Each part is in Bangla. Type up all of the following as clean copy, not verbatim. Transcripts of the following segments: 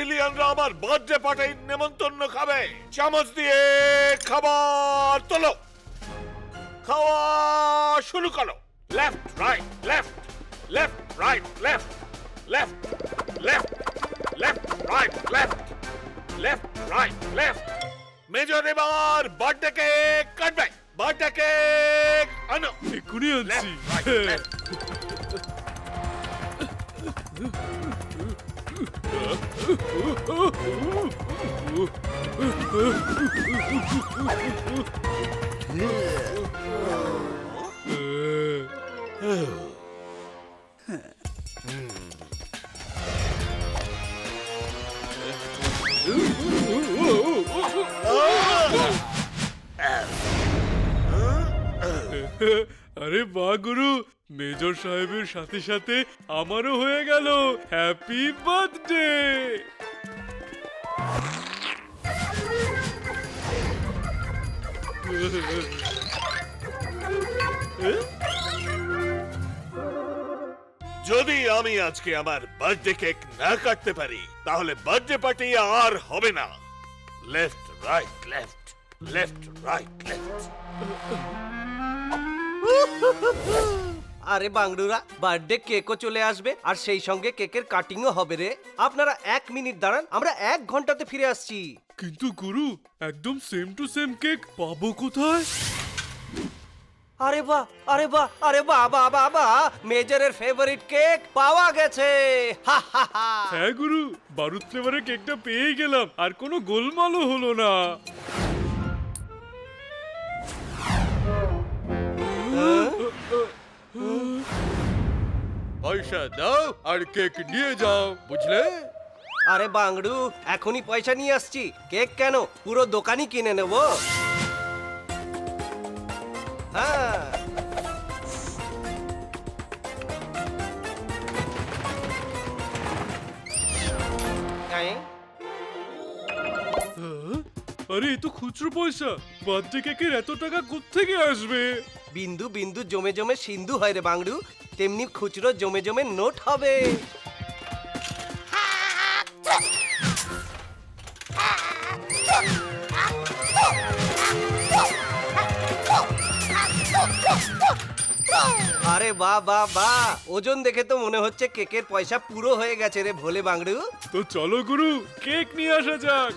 এলিয়ানরা আমার বার্থডে পার্টি নেমন্তন্ন খাবে। চামচ দিয়ে খাবার তোলো, খাওয়া শুরু করো। Left right left, left right left, left left, left right left, left right left. Major এবার বার্থডে কেক কাটবে। বার্থডে কেক আনো। এক্ষুনি আনছি। আরে বাহ গুরু, মেজর সাহেবের সাথে সাথে আমারও হয়ে গেল হ্যাপি বার্থডে। যদি আমি আজকে আমার বার্থডে কেক না কাটতে পারি তাহলে বার্থডে পার্টি আর হবে না। Left right left, left right left. আরে বাংলুরা, বার্থডে কেকও চলে আসবে আর সেই সঙ্গে কেকের কাটিংও হবে রে। আপনারা 1 মিনিট দাঁড়ান, আমরা 1 ঘন্টাতে ফিরে আসছি। কিন্তু গুরু, একদম সেম টু সেম কেক পাবো কোথায়? আরে বাহ, আরে বাহ, আরে বাহ বাহ বাহ বাহ, মেজরের ফেভারিট কেক পাওয়া গেছে। হা হা হা। হ্যাঁ গুরু, বারুদ ফ্লেভারের কেকটা পেয়ে গেলাম, আর কোনো গোলমালও হলো না। পয়সা দাও আর কেক নিয়ে যাও, বুঝলে? আরে বাংলু, এখনই পয়সা নিয়ে আসছি। কেক কেন, পুরো দোকানই কিনে নেব। হ্যাঁ, আরে এ তো খুচরো পয়সা, বার্থডে কেকের এত টাকা কোত্থেকে আসবে? বিন্দু বিন্দু জমে জমে সিন্ধু হয় রে বাংলু, তেমনি খুচরো জমে জমে নোট হবে। আরে বাহ বাহ বাহ, ওজন দেখে তো মনে হচ্ছে কেকের পয়সা পুরো হয়ে গেছে রে ভোলে বাংলু। তো চলো গুরু, কেক নিয়ে আসা যাক।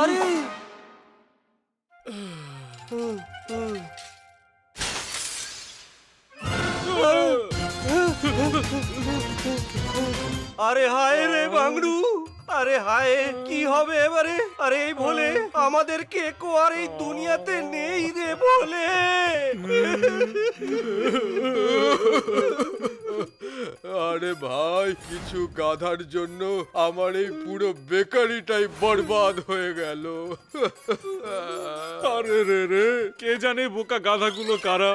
আরে আরে হায় রে বাংলু, আরে হায়, কি হবে এবারে? আরে এই ভোলে, আমাদের কেকও আর এই দুনিয়াতে নেই রে ভোলে। আরে ভাই, কিছু গাধার জন্য আমার এই পুরো বেকারিটাই বরবাদ হয়ে গেল। আরে রে রে, কে জানে বোকা গাধাগুলো কারা।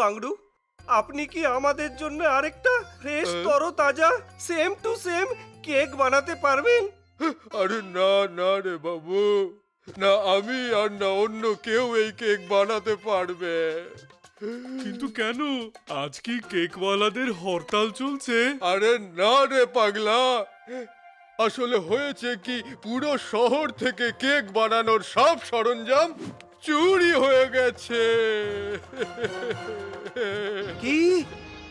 বাংলু, আপনি কি আমাদের জন্য আরেকটা ফ্রেশ তরতাজা সেম টু সেম কেক বানাতে পারবেন? আরে না না রে বাবু, না আমি আর না অন্য কেউ এই কেক বানাতে পারবে। কিন্তু কেন, আজ কি কেকওয়ালাদের হরতাল চলছে? আরে না রে পাগলা, আসলে হয়েছে কি, পুরো শহর থেকে কেক বানানোর সব সরঞ্জাম চুরি হয়ে গেছে। কি,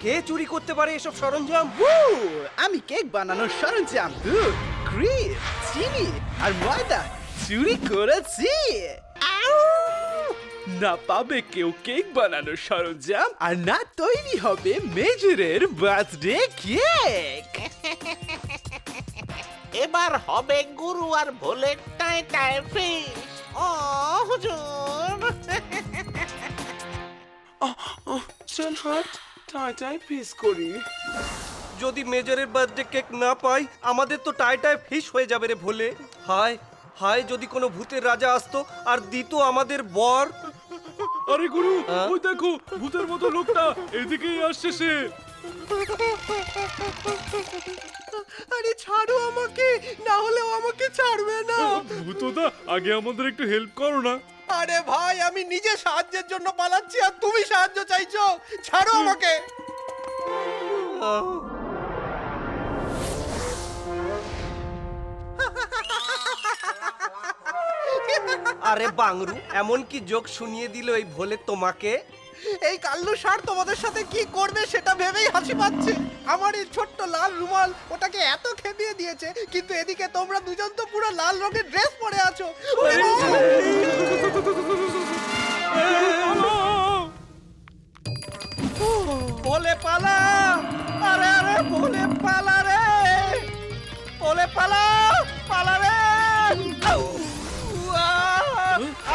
কে চুরি করতে পারে এসব সরঞ্জাম? আমি কেক বানানোর সরঞ্জাম, দুধ, ক্রিম, চিনি আর ময়দা চুরি করেছি। না পাবে কেউ কেক বানানোর সরঞ্জাম, আর না তৈরি হবে মেজরের বার্থডে কেক। এবার হবে গুরু আর ভোলের টাই টাই ফিশ। ও হুজুর, চল হাট, টাই পিস করি। যদি মেজরের বার্থডে কেক না পাই, আমাদের তো টাই টাই ফিশ হয়ে যাবে রে ভোলে। হায় হায়, যদি কোনো ভূতের রাজা আসতো আর দিত আমাদের বর। আরে গুরু, ওই দেখো ভূতের মতো লোকটা এদিকেই আসছে সে। আরে ছাড়ো আমাকে, না হলেও আমাকে ছাড়বে না। ভূতদা আগে আমাদের একটু হেল্প করো না। আরে ভাই, আমি নিজে সাহায্যের জন্য পালাচ্ছি আর তুমি সাহায্য চাইছো, ছাড়ো আমাকে। আরে বাংরু, এমন কি জোক শুনিয়ে দিল এই ভোলে তোমাকে? এই কাল্লু ষাঁড় তোমাদের সাথে কি করবে সেটা ভেবেই হাসি পাচ্ছে। আমার এই ছোট্ট লাল রুমাল ওটাকে এত খেপিয়ে দিয়েছে, কিন্তু এদিকে তোমরা দুজন তো পুরো লাল রঙের ড্রেস পরে আছো। ভোলে পালা, আরে আরে ভোলে পালা রে, ভোলে পালা, পালা রে। আউ! আহ!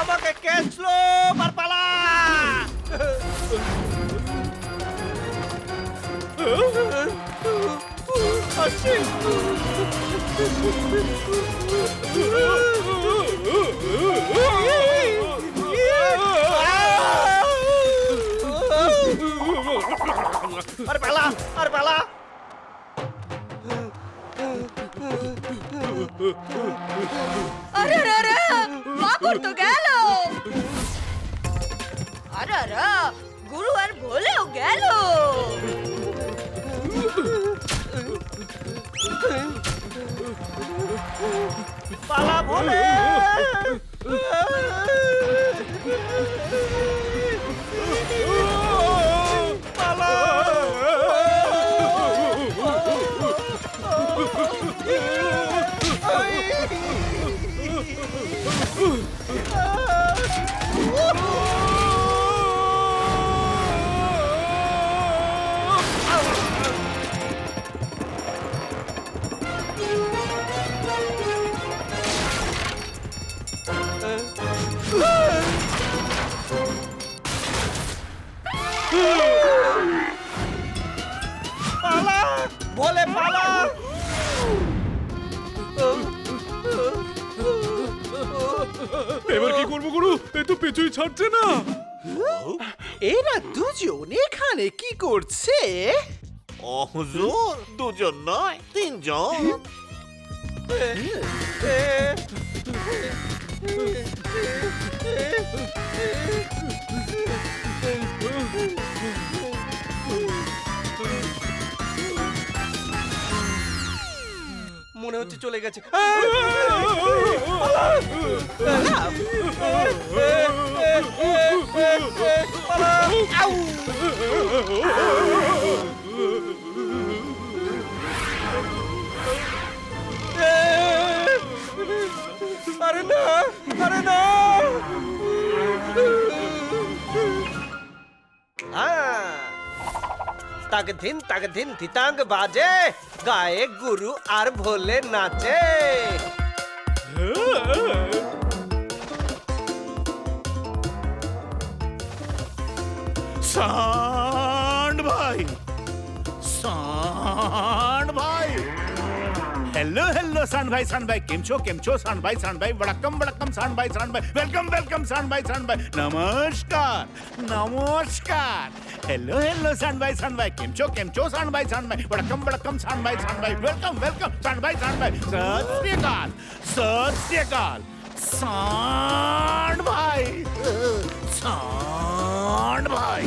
আমাকে ক্যাচলো, আর পালা। আসছি। আরে পালা, আরে পালা। আরে আরে আরে মাকড় তো গেল। আরে আরে গুরু আর ভোলেও গেল। পালা ভোলে। পালা। পালা ভোলে পালা। এবার কি করবো গুরু? এ তো পেছুই ছাড়ছে না। এরা দুজন এখানে কি করছে? ও হুজুর, দুজন নয়, তিনজন। মনে হচ্ছে চলে গেছে। আরে না, আরে না। তাক দিন থিতাঙ্গ বাজে, গায়ে গুরু আর ভোলে নাচে। सांड भाई, सांड भाई। हेलो हेलो सांड भाई केम छो सांड भाई वड़कम सांड भाई वेलकम वेलकम सांड भाई नमस्कार नमस्कार। हेलो हेलो सांड भाई केम छो सांड भाई वड़कम सांड भाई वेलकम वेलकम सांड भाई सत श्री अकाल सांड भाई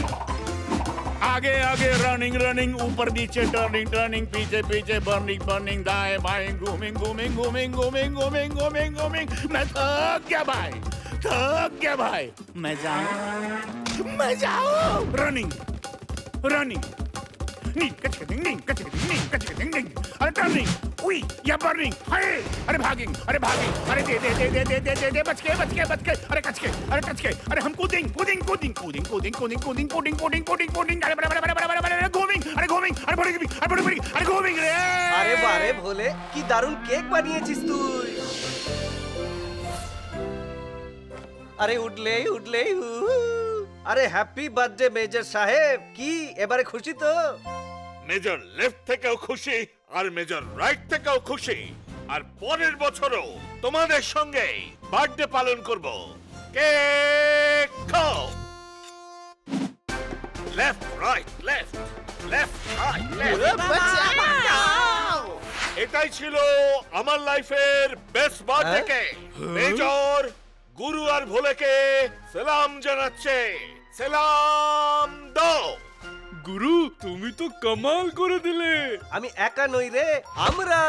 आगे आगे रनिंग रनिंग ऊपर नीचे टर्निंग टर्निंग पीछे पीछे बर्निंग बर्निंग दाएं बाएं घूमिंग घूमिंग घूमिंग घूमिंग घूमिंग घूमिंग घूमिंग। मैं थक गया भाई, मैं जाऊं रनिंग रनिंग नींग कचकटिंग अरे टर्निंग उई या बर्निंग हाय अरे भागिंग अरे दे बच के अरे कचके अरे हम कूदिंग अरे घूमिंग अरे घूमिंग रे। আরে বারে ভোলে, কি দারুণ কেক বানিয়েছিস তুই। আরে উঠলেই আরে হ্যাপি বার্থডে মেজর সাহেব। কি এবারে খুশি তো? মেজর লেফট থেকেও খুশি আর মেজর রাইট থেকেও খুশি। আর পরের বছরও তোমাদের সঙ্গে বার্থডে পালন করব। কেক খাও। Left right left right left. এটাই ছিল আমার লাইফের বেস্ট বার্থডে কেক। মেজর গুরু আর ভোলেকে সালাম জানাচ্ছে। সালাম দাও। গুরু তুমি তো কামাল করে দিলে। আমি একা নই রে, আমরা